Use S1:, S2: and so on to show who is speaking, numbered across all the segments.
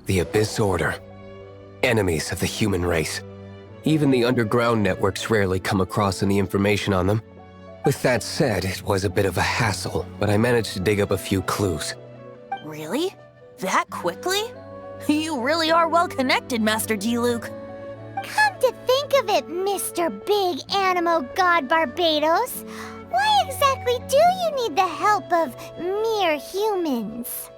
S1: The Abyss Order. Enemies of the human race. Even the underground networks rarely come across any information on them. With that said, it was a bit of a hassle, but I managed to dig up a few clues.
S2: Really? That quickly? You really are well connected, Master D-Luke.
S3: Come to think of it, Mr. Big Animo God Barbados, why exactly do you need the help of mere humans?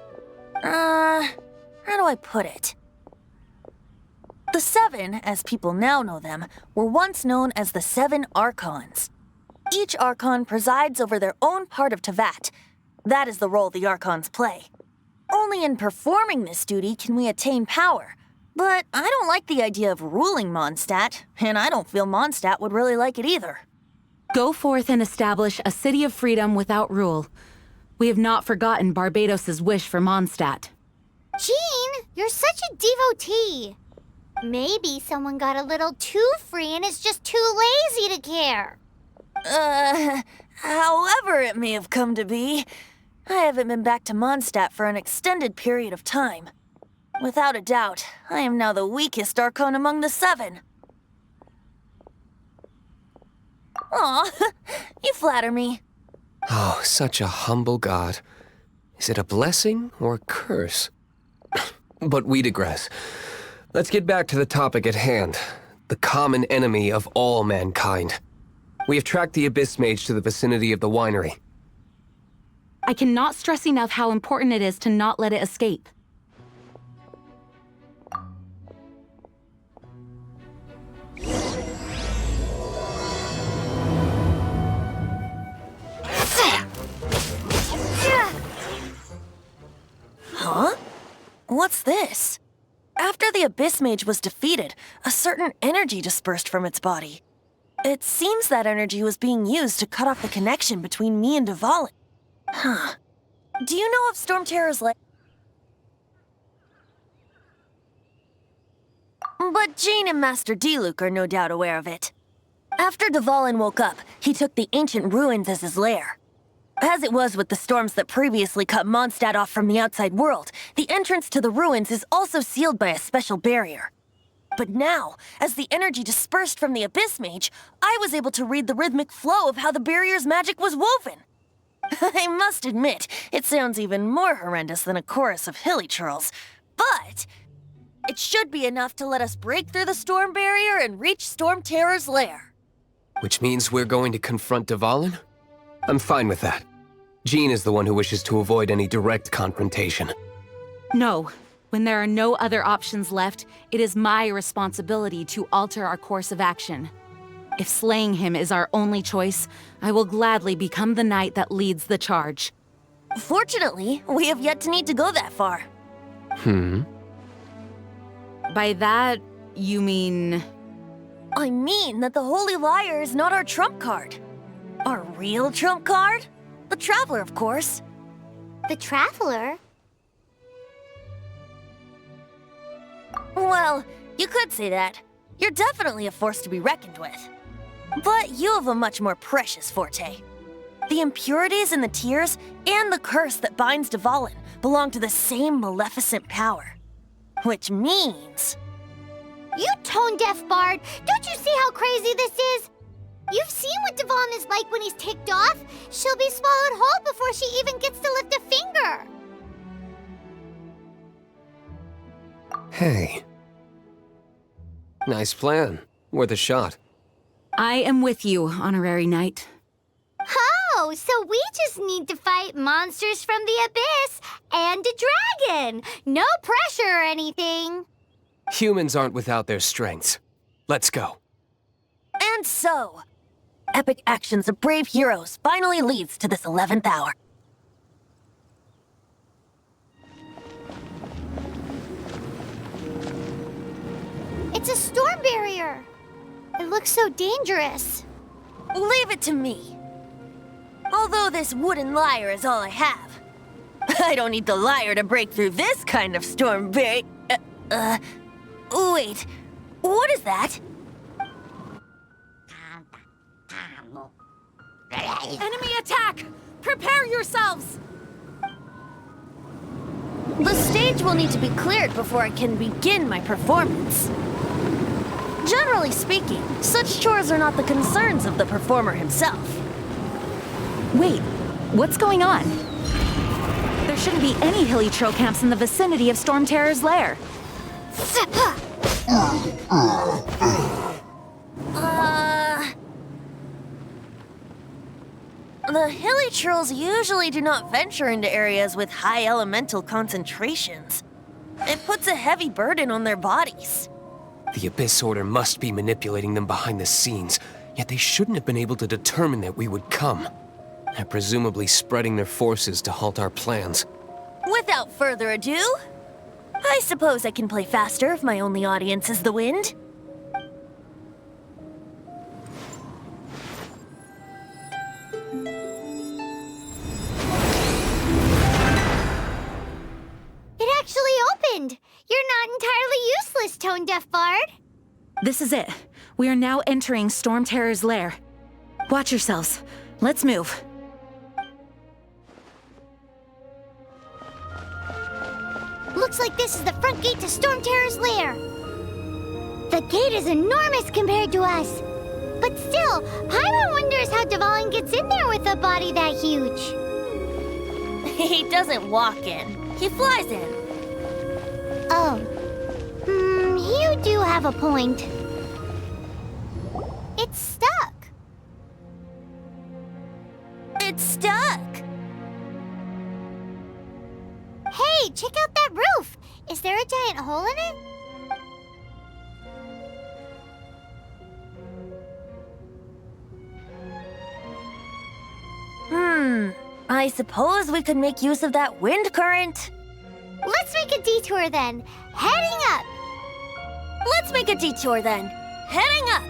S2: How do I put it? The Seven, as people now know them, were once known as the Seven Archons. Each Archon presides over their own part of Teyvat. That is the role the Archons play. Only in performing this duty can we attain power. But I don't like the idea of ruling Mondstadt, and I don't feel Mondstadt would really like it either.
S4: Go forth and establish a city of freedom without rule. We have not forgotten Barbados' wish for Mondstadt.
S3: Jean, you're such a devotee. Maybe someone got a little too free and is just too lazy to care.
S2: However it may have come to be, I haven't been back to Mondstadt for an extended period of time. Without a doubt, I am now the weakest Archon among the Seven. Aw, you flatter me.
S1: Oh, such a humble god. Is it a blessing or a curse? But we digress. Let's get back to the topic at hand. The common enemy of all mankind. We have tracked the Abyss Mage to the vicinity of the winery.
S4: I cannot stress enough how important it is to not let it escape.
S2: Huh? What's this? After the Abyss Mage was defeated, a certain energy dispersed from its body. It seems that energy was being used to cut off the connection between me and Valvyn. Huh. Do you know of Storm Terror's lair? But Jean and Master D-Luke are no doubt aware of it. After Valvyn woke up, he took the ancient ruins as his lair. As it was with the storms that previously cut Mondstadt off from the outside world, the entrance to the ruins is also sealed by a special barrier. But now, as the energy dispersed from the Abyss Mage, I was able to read the rhythmic flow of how the barrier's magic was woven. I must admit, it sounds even more horrendous than a chorus of hilly churls, but it should be enough to let us break through the storm barrier and reach Storm Terror's lair.
S1: Which means we're going to confront Valvyn? I'm fine with that. Jean is the one who wishes to avoid any direct confrontation.
S4: No. When there are no other options left, it is my responsibility to alter our course of action. If slaying him is our only choice, I will gladly become the knight that leads the charge.
S2: Fortunately, we have yet to need to go that far.
S4: By that, you mean...
S2: I mean that the Holy Liar is not our trump card. Our real trump card? The Traveler, of course.
S3: The Traveler?
S2: Well, you could say that. You're definitely a force to be reckoned with. But you have a much more precious forte. The impurities in the tears and the curse that binds Valvyn belong to the same maleficent power. Which means...
S3: You tone-deaf bard! Don't you see how crazy this is? You've seen what Valvyn is like when he's ticked off. She'll be swallowed whole before she even gets to lift a finger.
S1: Hey. Nice plan. Worth a shot.
S4: I am with you, honorary knight.
S3: Oh, so we just need to fight monsters from the Abyss and a dragon. No pressure or anything.
S1: Humans aren't without their strengths. Let's go.
S2: And so, epic actions of brave heroes finally leads to this 11th hour.
S3: It's a storm barrier. It looks so dangerous.
S2: Leave it to me. Although this wooden lyre is all I have. I don't need the lyre to break through this kind of storm barrier. Wait, what is that?
S4: Enemy attack! Prepare yourselves!
S2: The stage will need to be cleared before I can begin my performance. Generally speaking, such chores are not the concerns of the performer himself.
S4: Wait, what's going on? There shouldn't be any hilly trail camps in the vicinity of Storm Terror's lair.
S2: The hilly trolls usually do not venture into areas with high elemental concentrations. It puts a heavy burden on their bodies.
S1: The Abyss Order must be manipulating them behind the scenes, yet they shouldn't have been able to determine that we would come. They're presumably spreading their forces to halt our plans.
S2: Without further ado, I suppose I can play faster if my only audience is the wind.
S3: It actually opened! You're not entirely useless, Tone Deaf Bard.
S4: This is it. We are now entering Storm Terror's lair. Watch yourselves. Let's move.
S3: Looks like this is the front gate to Storm Terror's lair. The gate is enormous compared to us. But still, Paimon wonders how Dvalin gets in there with a body that huge.
S2: He doesn't walk in. He flies in.
S3: Oh. You do have a point. It's stuck.
S2: It's stuck.
S3: Hey, check out that roof! Is there a giant hole in it?
S2: I suppose we could make use of that wind current.
S3: Let's make a detour then. Heading up!
S2: Let's make a detour then. Heading up!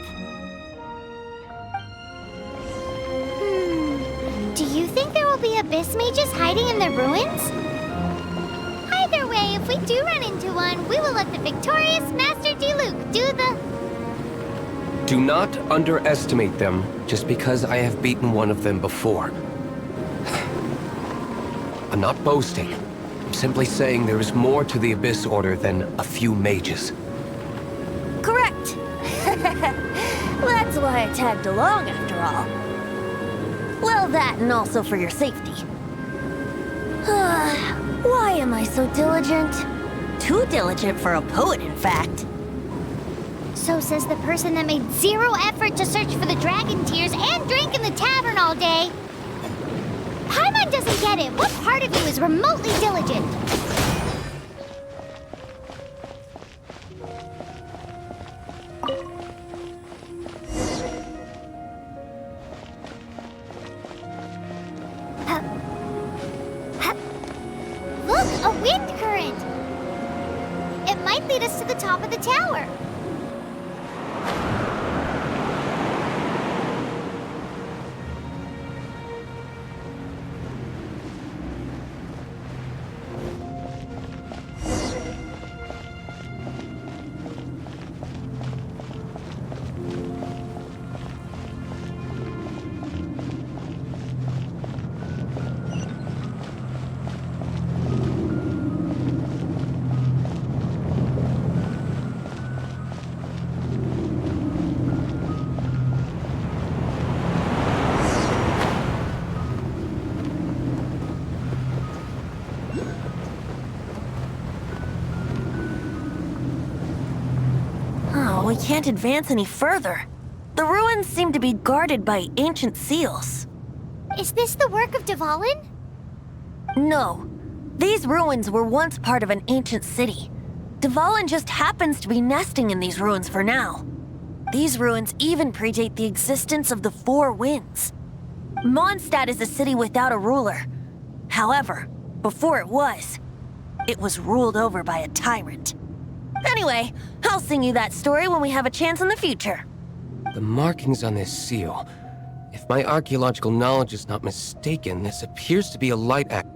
S3: Do you think there will be abyss mages hiding in the ruins? Either way, if we do run into one, we will let the victorious Master Diluc do the...
S1: Do not underestimate them just because I have beaten one of them before. I'm not boasting. I'm simply saying there is more to the Abyss Order than a few mages.
S2: Correct. That's why I tagged along after all. Well, that and also for your safety. Why am I so diligent? Too diligent for a poet, in fact.
S3: So says the person that made zero effort to search for the dragon tears and drink in the tavern all day. Paimon doesn't get it. What part of you is remotely diligent? Look, a wind current. It might lead us to the top of the tower.
S2: We can't advance any further. The ruins seem to be guarded by ancient seals.
S3: Is this the work of Dvalin?
S2: No. These ruins were once part of an ancient city. Dvalin just happens to be nesting in these ruins for now. These ruins even predate the existence of the Four Winds. Mondstadt is a city without a ruler. However, before it was ruled over by a tyrant. Anyway, I'll sing you that story when we have a chance in the future.
S1: The markings on this seal. If my archaeological knowledge is not mistaken, this appears to be a light act.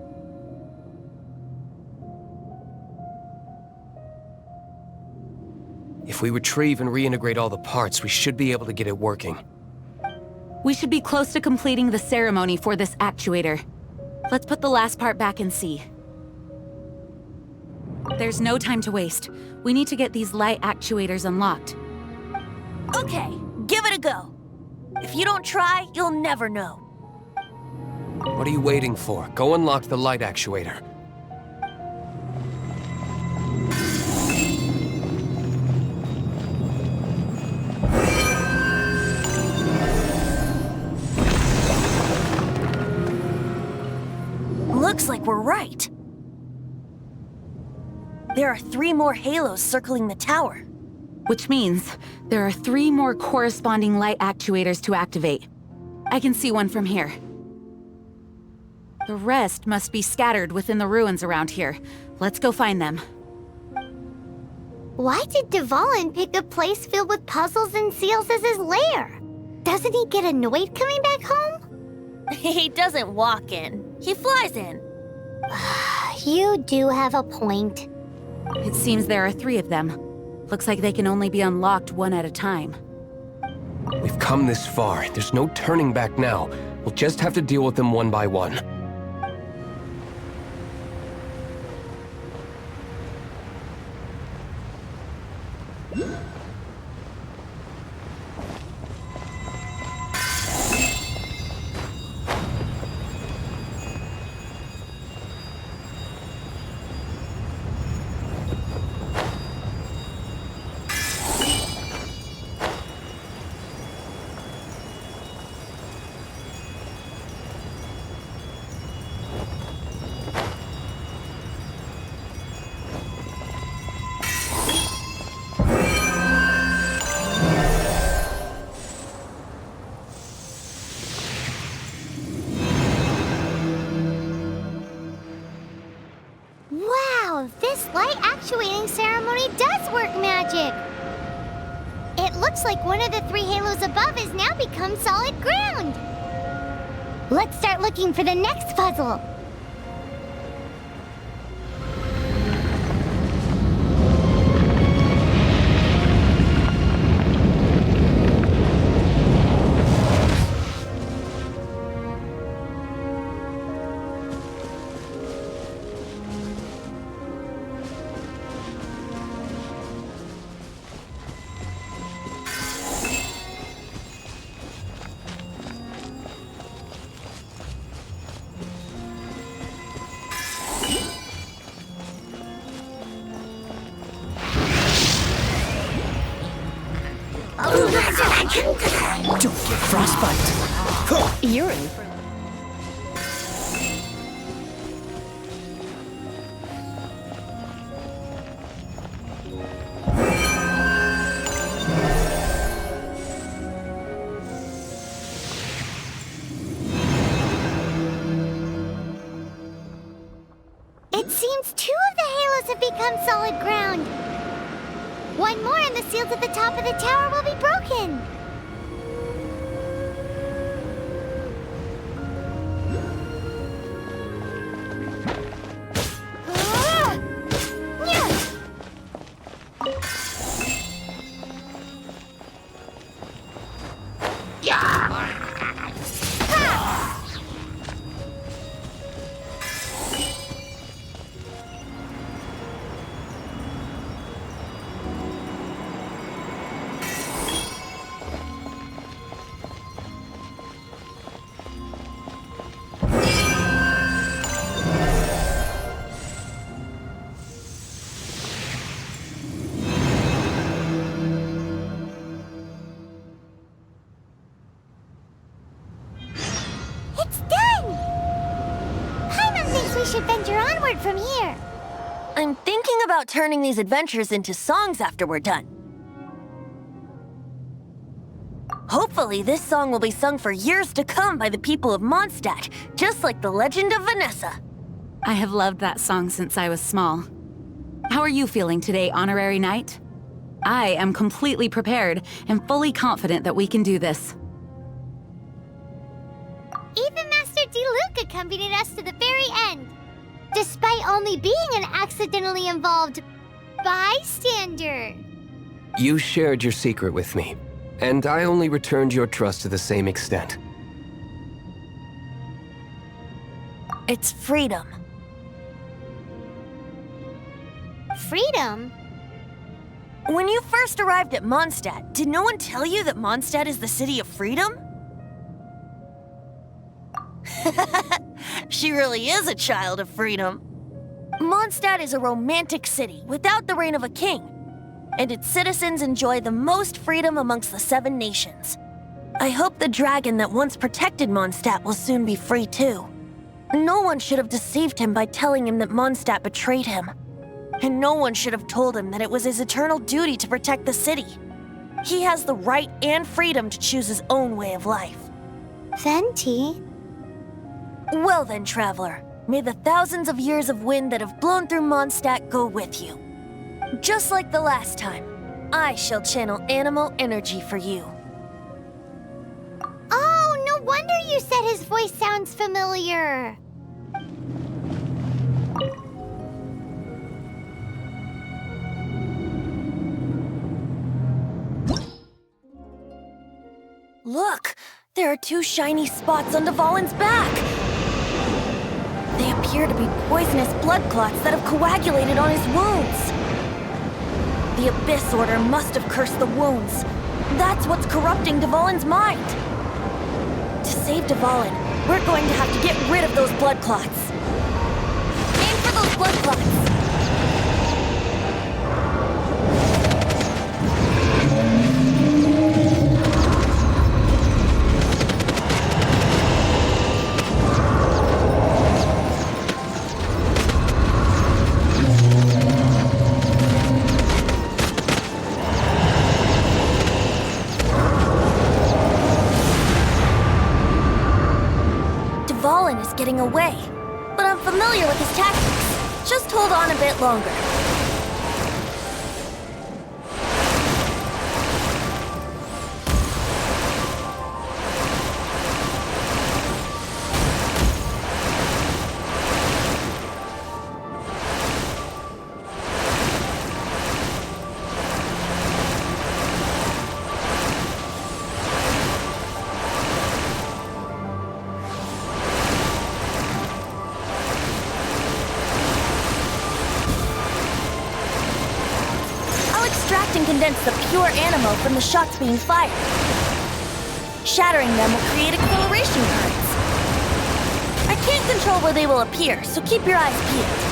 S1: If we retrieve and reintegrate all the parts, we should be able to get it working.
S4: We should be close to completing the ceremony for this actuator. Let's put the last part back and see. There's no time to waste. We need to get these light actuators unlocked.
S2: Okay, give it a go. If you don't try, you'll never know.
S1: What are you waiting for? Go unlock the light actuator.
S2: Looks like we're right. There are 3 more halos circling the tower.
S4: Which means there are 3 more corresponding light actuators to activate. I can see one from here. The rest must be scattered within the ruins around here. Let's go find them.
S3: Why did Valvyn pick a place filled with puzzles and seals as his lair? Doesn't he get annoyed coming back home?
S2: He doesn't walk in. He flies in.
S3: You do have a point.
S4: It seems there are 3 of them. Looks like they can only be unlocked one at a time.
S1: We've come this far. There's no turning back now. We'll just have to deal with them one by one.
S3: Wow, this light actuating ceremony does work magic! It looks like one of the 3 halos above has now become solid ground! Let's start looking for the next puzzle!
S5: Don't get frostbite.
S4: You're in for...
S3: It seems 2 of the halos have become solid ground. One more and the seals at the top of the tower will be broken. Ah! Yeah! We should venture onward from here.
S2: I'm thinking about turning these adventures into songs after we're done. Hopefully, this song will be sung for years to come by the people of Mondstadt, just like the legend of Vanessa.
S4: I have loved that song since I was small. How are you feeling today, Honorary Knight? I am completely prepared and fully confident that we can do this.
S3: Even Master Diluc accompanied us to the very end, despite only being an accidentally involved bystander.
S1: You shared your secret with me, and I only returned your trust to the same extent.
S2: It's freedom.
S3: Freedom?
S2: When you first arrived at Mondstadt, did no one tell you that Mondstadt is the city of freedom? She really is a child of freedom. Mondstadt is a romantic city without the reign of a king, and its citizens enjoy the most freedom amongst the 7 nations. I hope the dragon that once protected Mondstadt will soon be free too. No one should have deceived him by telling him that Mondstadt betrayed him. And no one should have told him that it was his eternal duty to protect the city. He has the right and freedom to choose his own way of life.
S3: Venti?
S2: Well then, Traveler, may the thousands of years of wind that have blown through Mondstadt go with you. Just like the last time, I shall channel animal energy for you.
S3: Oh, no wonder you said his voice sounds familiar.
S2: Look, there are 2 shiny spots on Dvalin's back. They appear to be poisonous blood clots that have coagulated on his wounds. The Abyss Order must have cursed the wounds. That's what's corrupting Dvalin's mind. To save Dvalin, we're going to have to get rid of those blood clots. Aim for those blood clots. Valvyn is getting away, but I'm familiar with his tactics. Just hold on a bit longer. And condense the pure animal from the shots being fired. Shattering them will create acceleration currents. I can't control where they will appear, so keep your eyes peeled.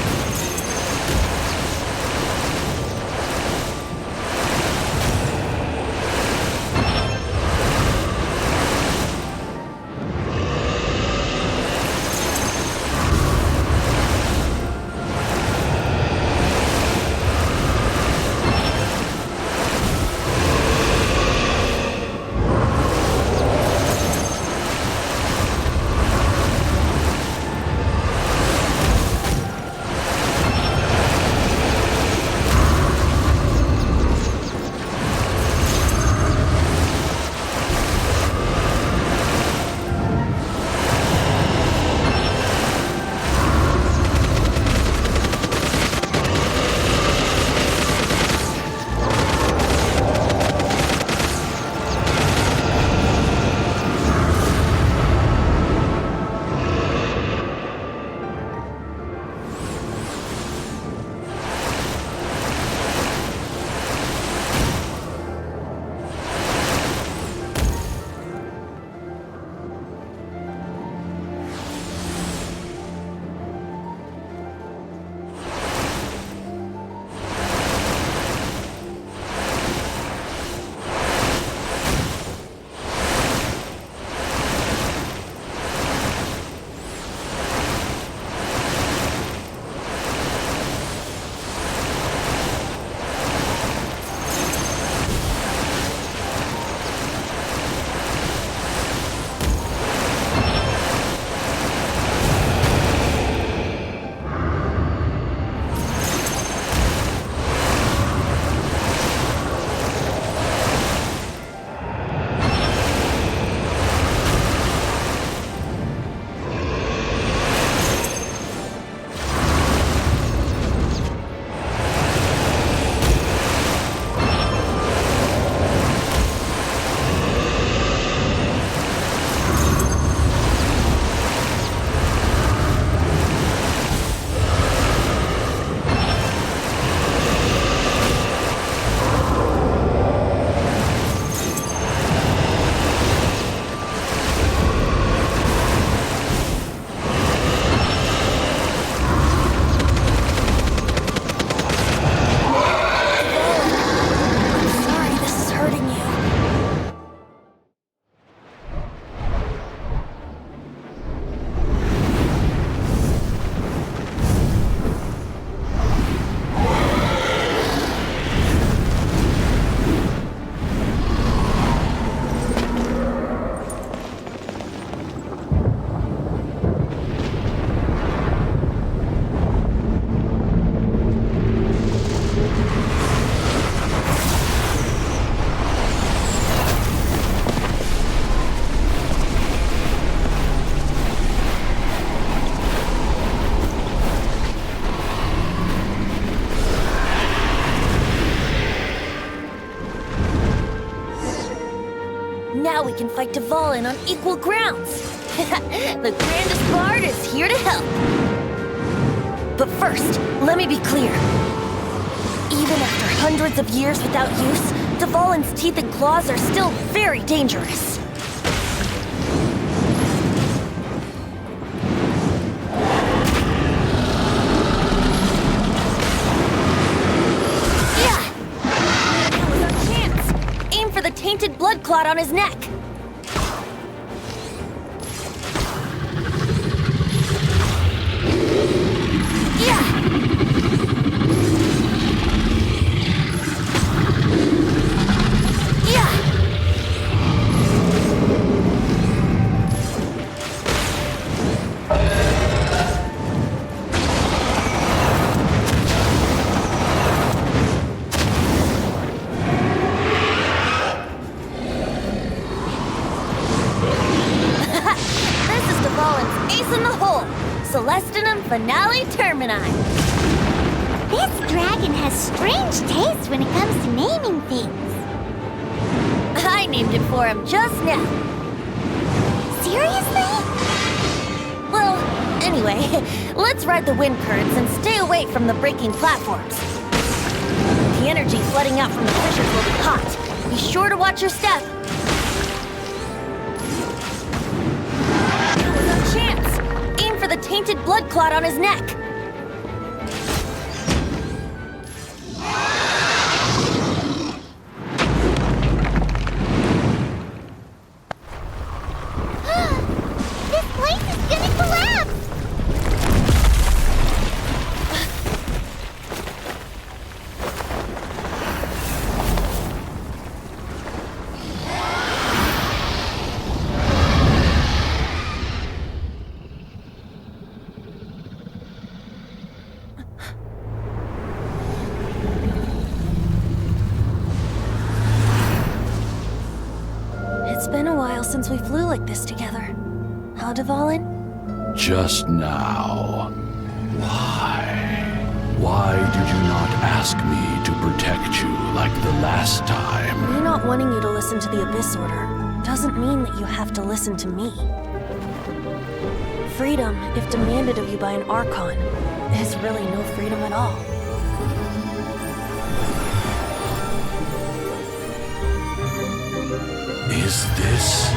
S2: Now we can fight Dvalin on equal grounds. The grandest bard is here to help. But first, let me be clear. Even after hundreds of years without use, Dvalin's teeth and claws are still very dangerous. Yeah! That was our chance. Aim for the tainted blood clot on his neck. Finale Termini.
S3: This dragon has strange taste when it comes to naming things.
S2: I named it for him just now.
S3: Seriously?
S2: Well, anyway, let's ride the wind currents and stay away from the breaking platforms. The energy flooding out from the fissures will be hot. Be sure to watch your step. That was our chance. Aim for the tainted blood clot on his neck.
S3: This place is gonna collapse!
S2: It's been a while since we flew like this together. Huh, Dvalin?
S6: Just now. Why? Why did you not ask me to protect you like the last time?
S2: Me not wanting you to listen to the Abyss Order doesn't mean that you have to listen to me. Freedom, if demanded of you by an Archon, is really no freedom at all.
S6: Is this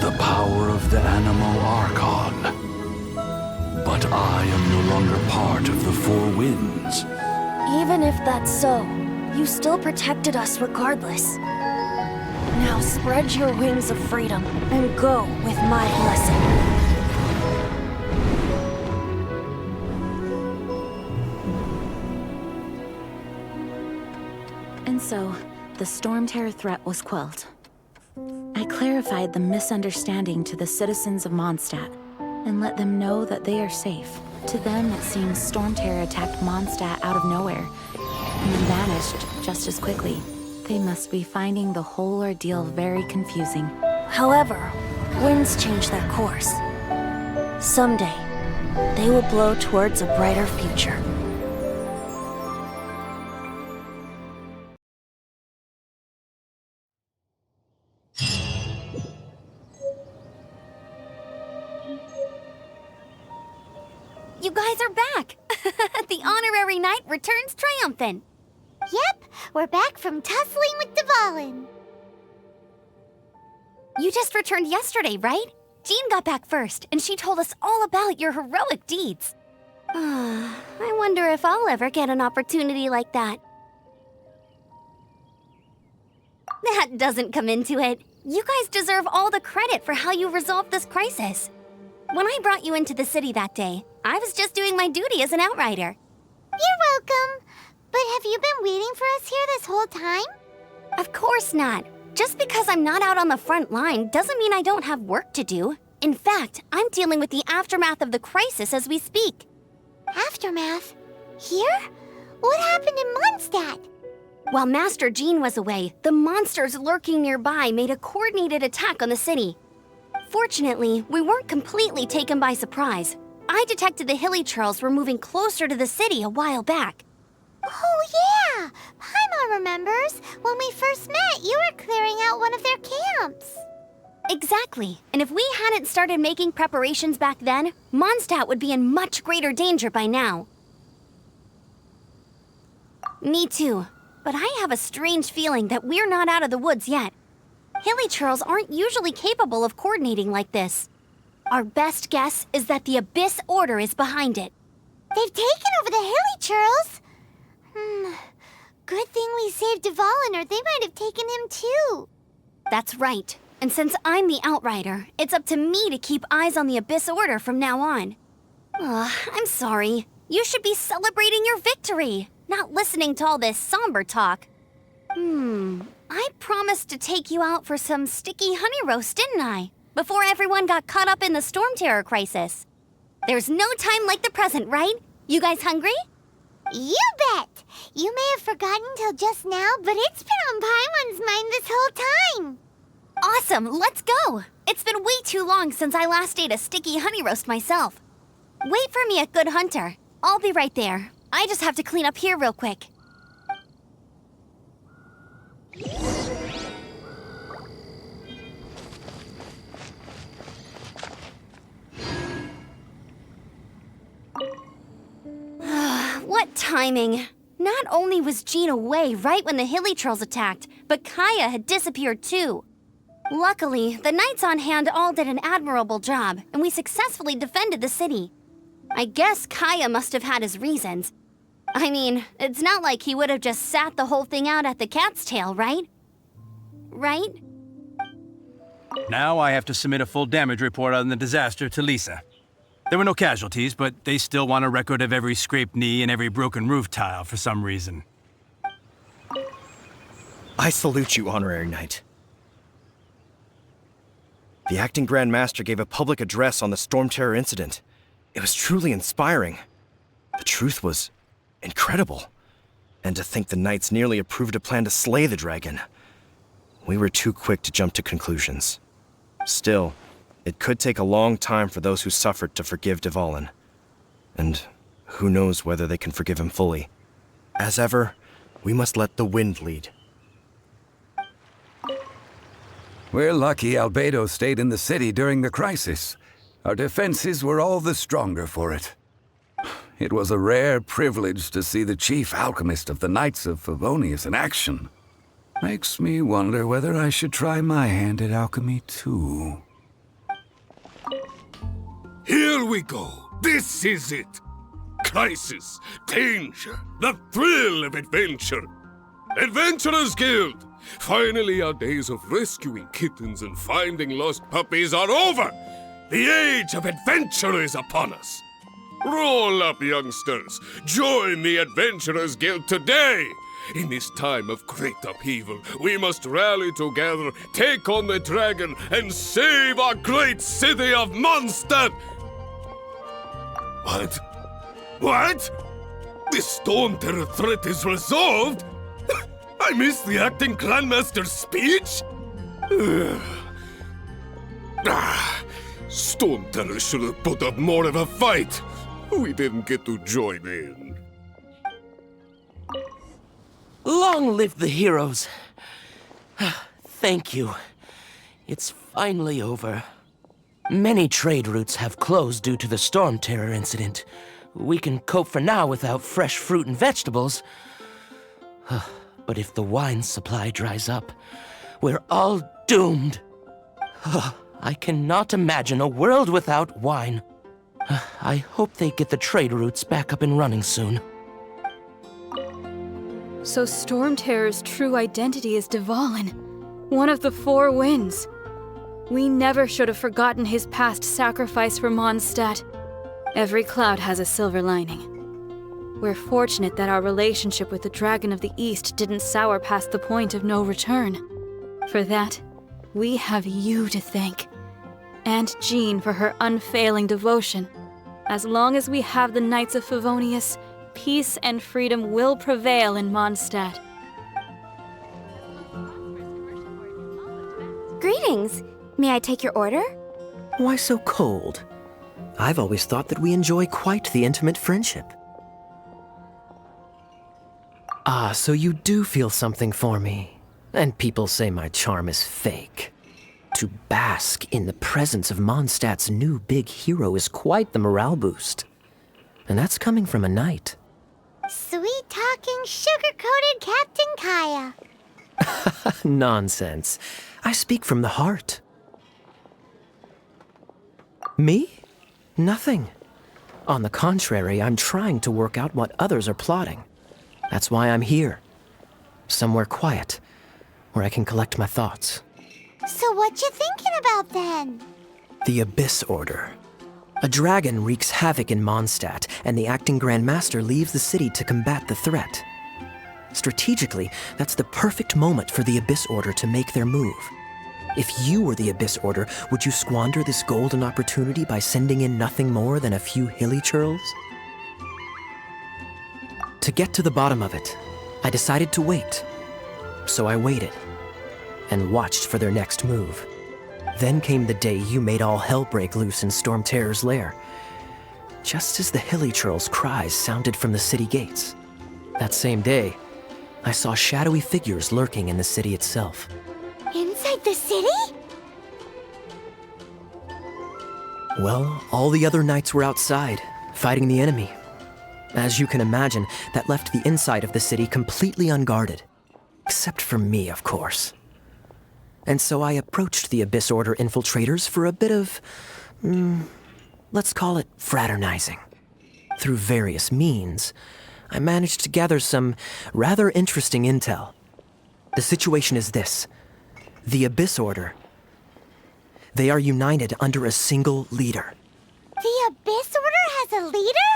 S6: the power of the Animal Archon? But I am no longer part of the Four Winds.
S2: Even if that's so, you still protected us regardless. Now spread your wings of freedom and go with my blessing.
S4: And so, the Storm Terror threat was quelled. I clarified the misunderstanding to the citizens of Mondstadt and let them know that they are safe. To them, it seems Storm Terror attacked Mondstadt out of nowhere and then vanished just as quickly. They must be finding the whole ordeal very confusing.
S2: However, winds change their course. Someday, they will blow towards a brighter future.
S7: You guys are back! The honorary knight returns triumphant.
S3: Yep, we're back from tussling with Dvalin.
S7: You just returned yesterday, right? Jean got back first, and she told us all about your heroic deeds. I wonder if I'll ever get an opportunity like that. That doesn't come into it. You guys deserve all the credit for how you resolved this crisis. When I brought you into the city that day, I was just doing my duty as an outrider.
S3: You're welcome. But have you been waiting for us here this whole time?
S7: Of course not. Just because I'm not out on the front line doesn't mean I don't have work to do. In fact, I'm dealing with the aftermath of the crisis as we speak.
S3: Aftermath? Here? What happened in Mondstadt?
S7: While Master Jean was away, the monsters lurking nearby made a coordinated attack on the city. Fortunately, we weren't completely taken by surprise. I detected the Hilly Churls were moving closer to the city a while back.
S3: Oh yeah! Paimon remembers. When we first met, you were clearing out one of their camps.
S7: Exactly. And if we hadn't started making preparations back then, Mondstadt would be in much greater danger by now. Me too. But I have a strange feeling that we're not out of the woods yet. Hilichurls aren't usually capable of coordinating like this. Our best guess is that the Abyss Order is behind it.
S3: They've taken over the Hilichurls? Good thing we saved Dvalin, or they might have taken him too.
S7: That's right. And since I'm the Outrider, it's up to me to keep eyes on the Abyss Order from now on. I'm sorry. You should be celebrating your victory, not listening to all this somber talk. I promised to take you out for some sticky honey roast, didn't I? Before everyone got caught up in the Storm Terror crisis. There's no time like the present, right? You guys hungry?
S3: You bet! You may have forgotten till just now, but it's been on Paimon's mind this whole time.
S7: Awesome, let's go! It's been way too long since I last ate a sticky honey roast myself. Wait for me at Good Hunter. I'll be right there. I just have to clean up here real quick. What timing! Not only was Jean away right when the Hilichurls attacked, but Kaya had disappeared too. Luckily, the knights on hand all did an admirable job, and we successfully defended the city. I guess Kaya must have had his reasons. I mean, it's not like he would have just sat the whole thing out at the cat's tail, right? Right?
S5: Now I have to submit a full damage report on the disaster to Lisa. There were no casualties, but they still want a record of every scraped knee and every broken roof tile for some reason.
S8: I salute you, Honorary Knight. The Acting Grand Master gave a public address on the Storm Terror incident. It was truly inspiring. The truth was incredible. And to think the Knights nearly approved a plan to slay the dragon. We were too quick to jump to conclusions. Still, it could take a long time for those who suffered to forgive Dvalin. And who knows whether they can forgive him fully. As ever, we must let the wind lead.
S9: We're lucky Albedo stayed in the city during the crisis. Our defenses were all the stronger for it. It was a rare privilege to see the chief alchemist of the Knights of Favonius in action. Makes me wonder whether I should try my hand at alchemy too.
S10: Here we go. This is it. Crisis, danger, the thrill of adventure. Adventurers Guild! Finally, our days of rescuing kittens and finding lost puppies are over! The age of adventure is upon us! Roll up, youngsters! Join the Adventurers Guild today! In this time of great upheaval, we must rally together, take on the dragon, and save our great city of Mondstadt! What? What? The Storm Terror threat is resolved? I missed the Acting Grandmaster's speech? Storm Terror should have put up more of a fight. We didn't get to join in.
S11: Long live the heroes. Thank you. It's finally over. Many trade routes have closed due to the Storm Terror incident. We can cope for now without fresh fruit and vegetables. But if the wine supply dries up, we're all doomed. I cannot imagine a world without wine. I hope they get the trade routes back up and running soon.
S12: So Storm Terror's true identity is Dvalin, one of the Four Winds. We never should have forgotten his past sacrifice for Mondstadt. Every cloud has a silver lining. We're fortunate that our relationship with the Dragon of the East didn't sour past the point of no return. For that, we have you to thank. And Jean for her unfailing devotion. As long as we have the Knights of Favonius, peace and freedom will prevail in Mondstadt.
S7: Greetings! May I take your order?
S13: Why so cold? I've always thought that we enjoy quite the intimate friendship.
S14: Ah, so you do feel something for me. And people say my charm is fake.
S13: To bask in the presence of Mondstadt's new big hero is quite the morale boost. And that's coming from a knight.
S3: Sweet-talking, sugar-coated Captain Kaya.
S13: Nonsense. I speak from the heart. Me? Nothing. On the contrary, I'm trying to work out what others are plotting. That's why I'm here. Somewhere quiet, where I can collect my thoughts.
S3: So what you thinking about then?
S13: The Abyss Order. A dragon wreaks havoc in Mondstadt, and the acting Grand Master leaves the city to combat the threat. Strategically, that's the perfect moment for the Abyss Order to make their move. If you were the Abyss Order, would you squander this golden opportunity by sending in nothing more than a few hilly churls? To get to the bottom of it, I decided to wait. So I waited, and watched for their next move. Then came the day you made all hell break loose in Storm Terror's lair. Just as the hilly churls' cries sounded from the city gates. That same day, I saw shadowy figures lurking in the city itself.
S3: Inside the city?
S13: Well, all the other knights were outside, fighting the enemy. As you can imagine, that left the inside of the city completely unguarded. Except for me, of course. And so I approached the Abyss Order infiltrators for a bit of, let's call it fraternizing. Through various means, I managed to gather some rather interesting intel. The situation is this. The Abyss Order, they are united under a single leader.
S3: The Abyss Order has a leader?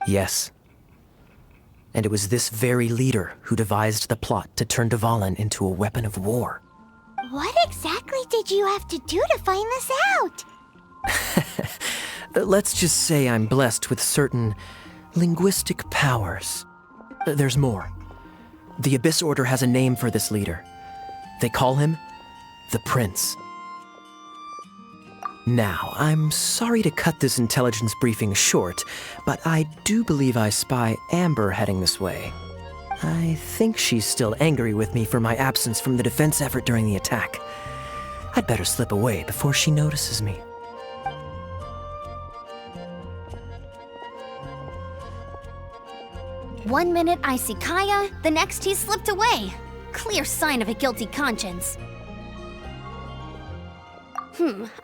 S13: Yes. And it was this very leader who devised the plot to turn Dvalin into a weapon of war.
S3: What exactly did you have to do to find this out?
S13: Let's just say I'm blessed with certain linguistic powers. There's more. The Abyss Order has a name for this leader. They call him the Prince. Now, I'm sorry to cut this intelligence briefing short, but I do believe I spy Amber heading this way. I think she's still angry with me for my absence from the defense effort during the attack. I'd better slip away before she notices me.
S7: One minute I see Kaya, the next he slipped away. Clear sign of a guilty conscience.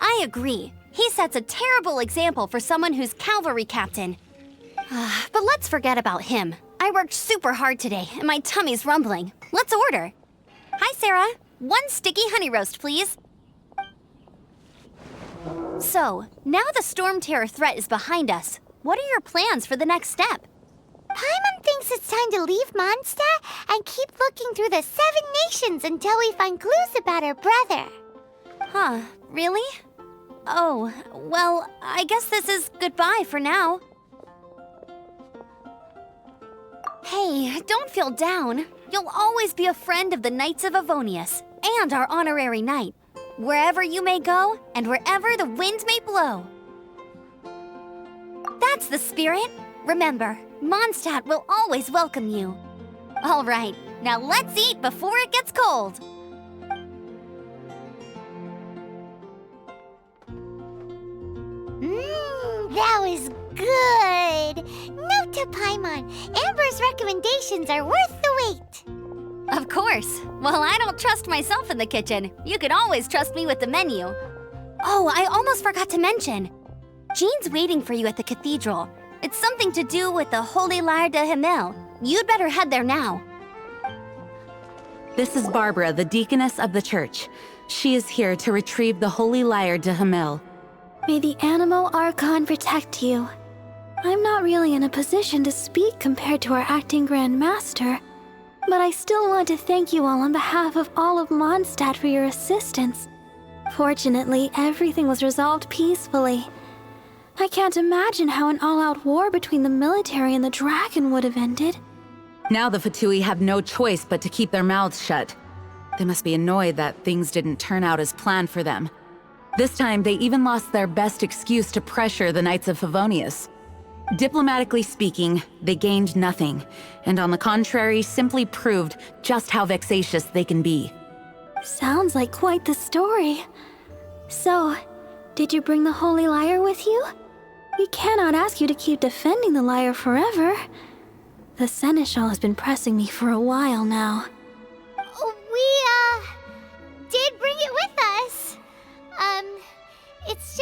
S7: I agree. He sets a terrible example for someone who's cavalry captain. But let's forget about him. I worked super hard today, and my tummy's rumbling. Let's order. Hi, Sarah. 1 sticky honey roast, please. So, now the Storm Terror threat is behind us. What are your plans for the next step?
S3: Paimon thinks it's time to leave Mondstadt and keep looking through the 7 nations until we find clues about her brother.
S7: Huh, really? Oh, well, I guess this is goodbye for now. Hey, don't feel down. You'll always be a friend of the Knights of Avonius, and our honorary knight. Wherever you may go, and wherever the wind may blow. That's the spirit. Remember, Mondstadt will always welcome you. All right, now let's eat before it gets cold.
S3: That was good. Note to Paimon, Amber's recommendations are worth the wait.
S7: Of course. Well, I don't trust myself in the kitchen. You can always trust me with the menu. Oh, I almost forgot to mention. Jean's waiting for you at the cathedral. It's something to do with the Holy Lyre de Himmel. You'd better head there now.
S4: This is Barbara, the deaconess of the church. She is here to retrieve the Holy Lyre de Himmel.
S12: May the Animo Archon protect you. I'm not really in a position to speak compared to our acting Grand Master, but I still want to thank you all on behalf of all of Mondstadt for your assistance. Fortunately, everything was resolved peacefully. I can't imagine how an all-out war between the military and the dragon would have ended.
S4: Now the Fatui have no choice but to keep their mouths shut. They must be annoyed that things didn't turn out as planned for them. This time, they even lost their best excuse to pressure the Knights of Favonius. Diplomatically speaking, they gained nothing, and on the contrary, simply proved just how vexatious they can be.
S12: Sounds like quite the story.
S3: So, did you bring the Holy Lyre with you? We cannot ask you to keep defending the lyre forever. The Seneschal has been pressing me for a while now. We, did bring it with us. It's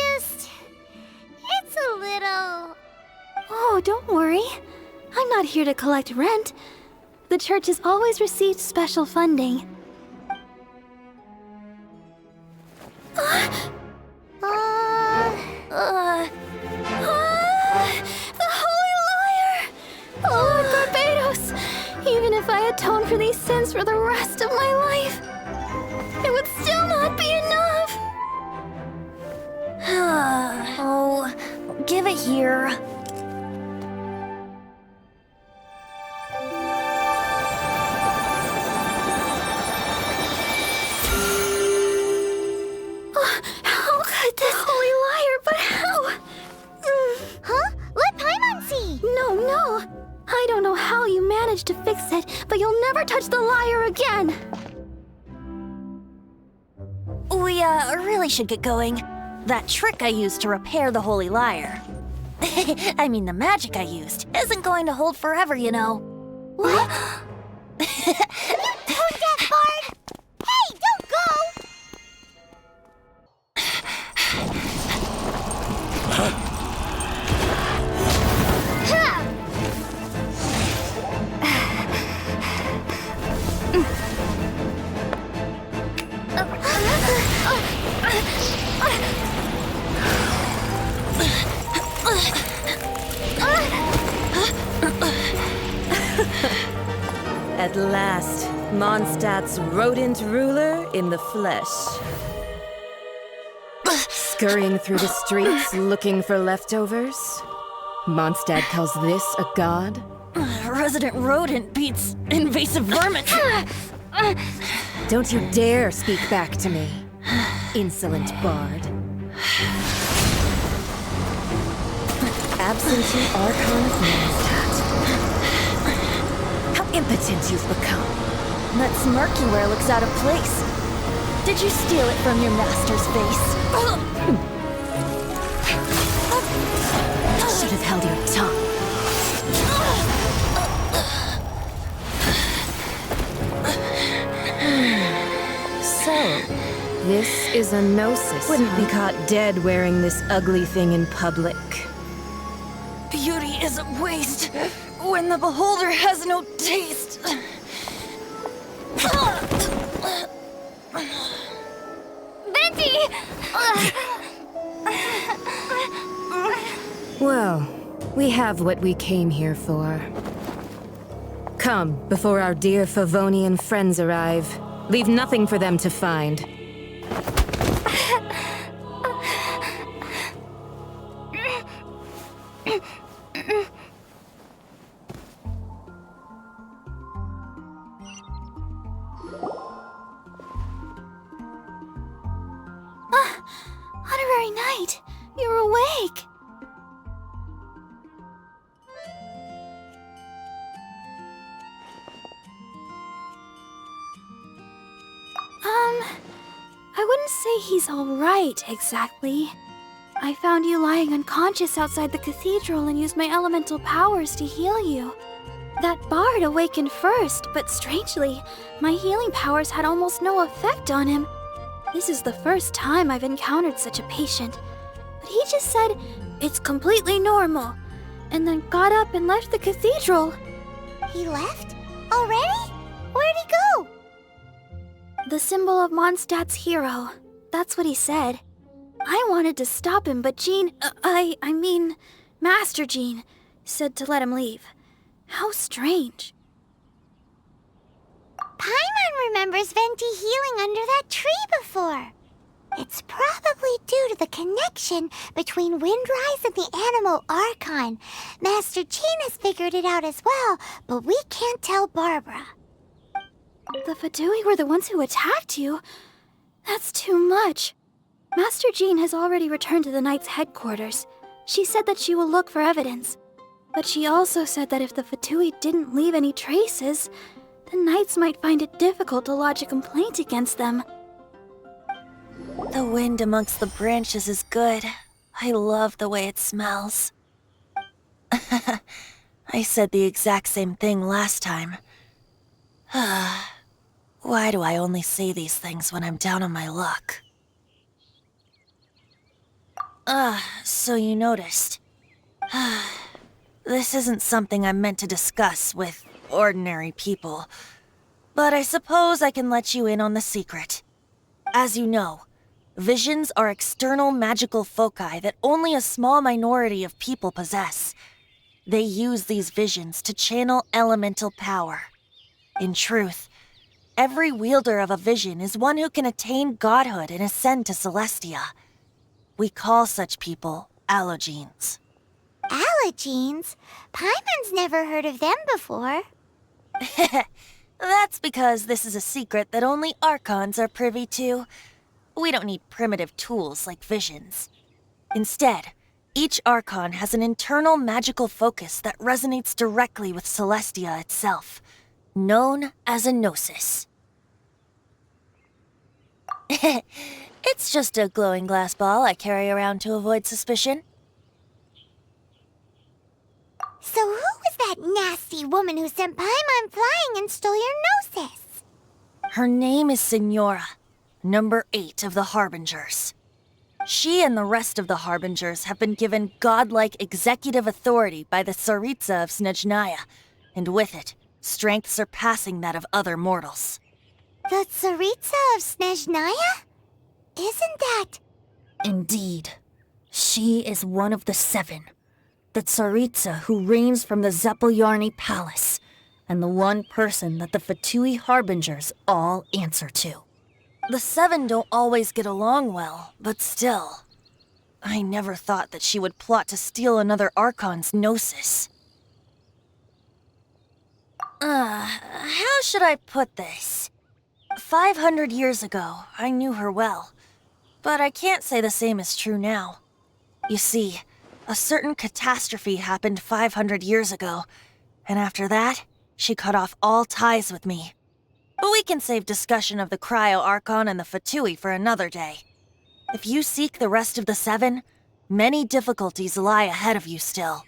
S3: a little... Oh, don't worry. I'm not here to collect rent. The church has always received special funding. The Holy Lyre! Lord Barbados! Even if I atone for these sins for the rest of my life, it would still not be enough!
S2: Oh, give it here.
S3: How could this Holy Lyre, but how? Huh? Let Paimon see! No. I don't know how you managed to fix it, but you'll never touch the lyre again!
S2: We, really should get going. That trick I used to repair the Holy Lyre. I mean, the magic I used isn't going to hold forever, you know.
S3: What? Tone deaf, Bard! Hey, don't go!
S14: At last, Mondstadt's rodent ruler in the flesh. Scurrying through the streets looking for leftovers? Mondstadt calls this a god?
S2: Resident rodent beats invasive vermin.
S14: Don't you dare speak back to me, insolent bard. Absentee Archon of Mondstadt. How impotent you've become.
S2: That smirk you wear looks out of place. Did you steal it from your master's face?
S14: Should have held your tongue. So, this is a gnosis. Wouldn't be caught dead wearing this ugly thing in public.
S2: Beauty is a waste when the beholder has no taste.
S3: Venti!
S14: Well, we have what we came here for. Come, before our dear Favonian friends arrive. Leave nothing for them to find.
S3: Honorary Knight, you're awake! I wouldn't say he's alright, exactly. I found you lying unconscious outside the cathedral and used my elemental powers to heal you. That bard awakened first, but strangely, my healing powers had almost no effect on him. This is the first time I've encountered such a patient. But he just said, it's completely normal, and then got up and left the cathedral. He left? Already? Where'd he go? The symbol of Mondstadt's hero. That's what he said. I wanted to stop him, but Jean, I mean, Master Jean, said to let him leave. How strange. Paimon remembers Venti healing under that tree before. It's probably due to the connection between Windrise and the animal Archon. Master Jean has figured it out as well, but we can't tell Barbara. The Fatui were the ones who attacked you? That's too much. Master Jean has already returned to the Knight's headquarters. She said that she will look for evidence. But she also said that if the Fatui didn't leave any traces, the Knights might find it difficult to lodge a complaint against them.
S2: The wind amongst the branches is good. I love the way it smells. I said the exact same thing last time. Why do I only say these things when I'm down on my luck? So you noticed. This isn't something I'm meant to discuss with ordinary people, but I suppose I can let you in on the secret. As you know, visions are external magical foci that only a small minority of people possess. They use these visions to channel elemental power. In truth, every wielder of a vision is one who can attain godhood and ascend to Celestia. We call such people allogenes.
S3: Allogenes? Paimon's never heard of them before.
S2: That's because this is a secret that only Archons are privy to. We don't need primitive tools like visions. Instead, each Archon has an internal magical focus that resonates directly with Celestia itself, known as a gnosis. It's just a glowing glass ball I carry around to avoid suspicion.
S3: So who was that nasty woman who sent Paimon flying and stole your gnosis?
S2: Her name is Signora, number 8 of the Harbingers. She and the rest of the Harbingers have been given godlike executive authority by the Tsaritsa of Snezhnaya, and with it, strength surpassing that of other mortals.
S3: The Tsaritsa of Snezhnaya? Isn't that...
S2: Indeed. She is one of the 7. The Tsaritsa who reigns from the Zeppeljärni Palace, and the one person that the Fatui Harbingers all answer to. The 7 don't always get along well, but still. I never thought that she would plot to steal another Archon's gnosis. How should I put this? 500 years ago, I knew her well, but I can't say the same is true now. You see, a certain catastrophe happened 500 years ago, and after that, she cut off all ties with me. But we can save discussion of the Cryo Archon and the Fatui for another day. If you seek the rest of the 7, many difficulties lie ahead of you still.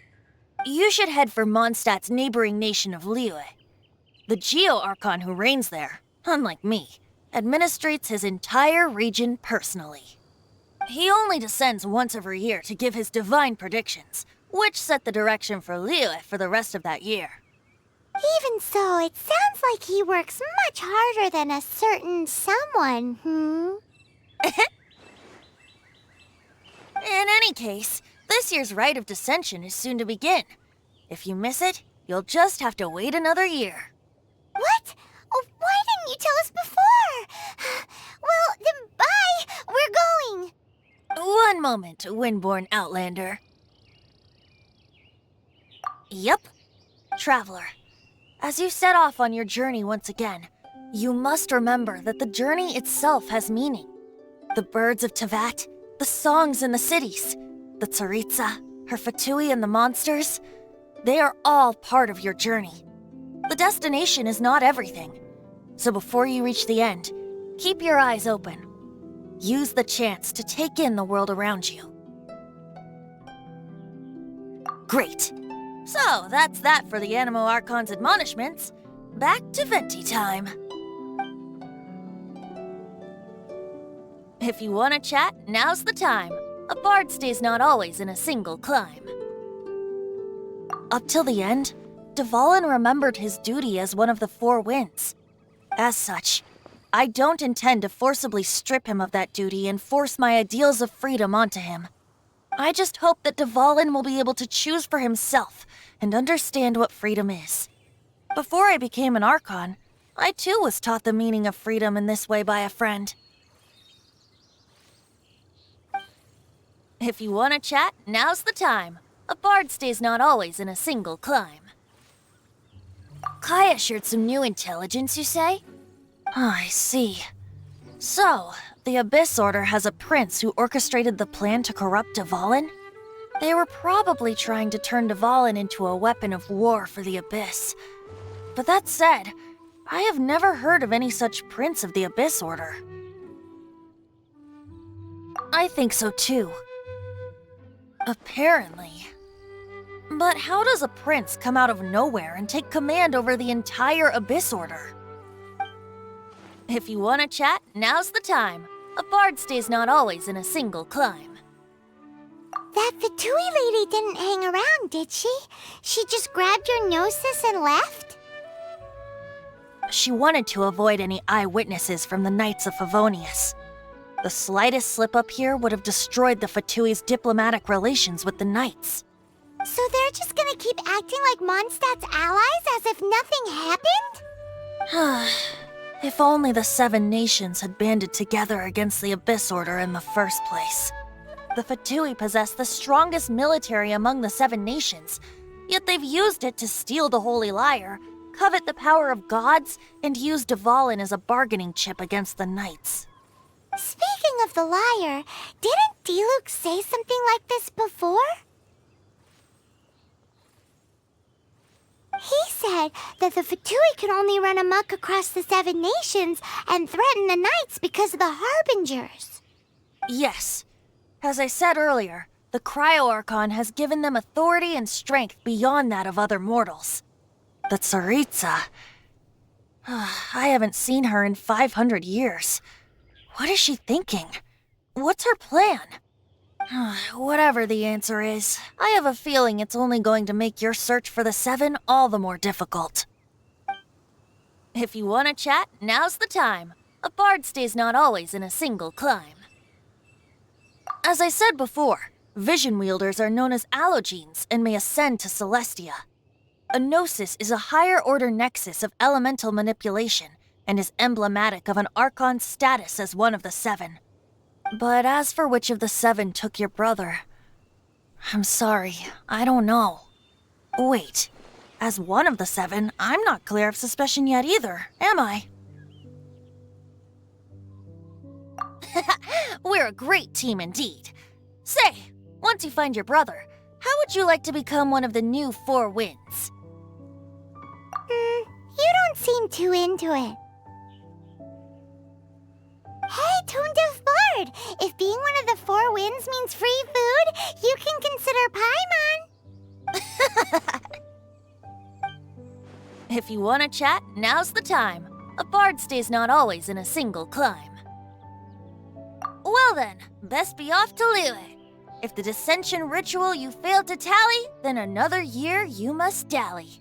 S2: You should head for Mondstadt's neighboring nation of Liyue. The Geo Archon who reigns there, unlike me, administrates his entire region personally. He only descends once every year to give his divine predictions, which set the direction for Liyue for the rest of that year.
S3: Even so, it sounds like he works much harder than a certain someone,
S2: In any case, this year's Rite of Descension is soon to begin. If you miss it, you'll just have to wait another year.
S3: What? Oh, why didn't you tell us before? Well, then bye! We're going!
S2: One moment, Windborn Outlander. Yep. Traveler, as you set off on your journey once again, you must remember that the journey itself has meaning. The birds of Teyvat, the songs in the cities, the Tsaritsa, her Fatui and the monsters, they are all part of your journey. The destination is not everything. So before you reach the end, keep your eyes open. Use the chance to take in the world around you. Great. So, that's that for the Animo Archon's admonishments. Back to Venti time. If you want to chat, now's the time. A bard stays not always in a single climb. Up till the end, Dvalin remembered his duty as one of the 4 winds. As such, I don't intend to forcibly strip him of that duty and force my ideals of freedom onto him. I just hope that Dvalin will be able to choose for himself and understand what freedom is. Before I became an Archon, I too was taught the meaning of freedom in this way by a friend. If you want to chat, now's the time. A bard stays not always in a single climb. Kaya shared some new intelligence, you say? Oh, I see. So, the Abyss Order has a prince who orchestrated the plan to corrupt Dvalin? They were probably trying to turn Dvalin into a weapon of war for the Abyss. But that said, I have never heard of any such prince of the Abyss Order. I think so too. Apparently. But how does a prince come out of nowhere and take command over the entire Abyss Order? If you want to chat, now's the time. A bard stays not always in a single climb.
S3: That Fatui lady didn't hang around, did she? She just grabbed your gnosis and left?
S2: She wanted to avoid any eyewitnesses from the Knights of Favonius. The slightest slip-up here would have destroyed the Fatui's diplomatic relations with the Knights.
S3: So they're just gonna keep acting like Mondstadt's allies as if nothing happened?
S2: If only the 7 nations had banded together against the Abyss Order in the first place. The Fatui possess the strongest military among the 7 nations, yet they've used it to steal the Holy Lyre, covet the power of gods, and use Dvalin as a bargaining chip against the Knights.
S3: Speaking of the lyre, didn't Diluc say something like this before? He said that the Fatui can only run amok across the 7 nations and threaten the Knights because of the Harbingers.
S2: Yes. As I said earlier, the Cryo-Archon has given them authority and strength beyond that of other mortals. The Tsaritsa... I haven't seen her in 500 years. What is she thinking? What's her plan? Whatever the answer is, I have a feeling it's only going to make your search for the 7 all the more difficult. If you want to chat, now's the time. A bard stays not always in a single climb. As I said before, vision wielders are known as allogenes and may ascend to Celestia. A gnosis is a higher-order nexus of elemental manipulation and is emblematic of an Archon's status as one of the 7. But as for which of the 7 took your brother, I'm sorry, I don't know. Wait, as one of the 7, I'm not clear of suspicion yet either, am I? We're a great team indeed. Say, once you find your brother, how would you like to become one of the new 4 winds?
S3: You don't seem too into it. Hey, Tone-Deaf Bard! If being one of the 4 winds means free food, you can consider Paimon.
S2: If you want to chat, now's the time. A bard stays not always in a single climb. Well then, best be off to Liyue. If the dissension ritual you failed to tally, then another year you must dally.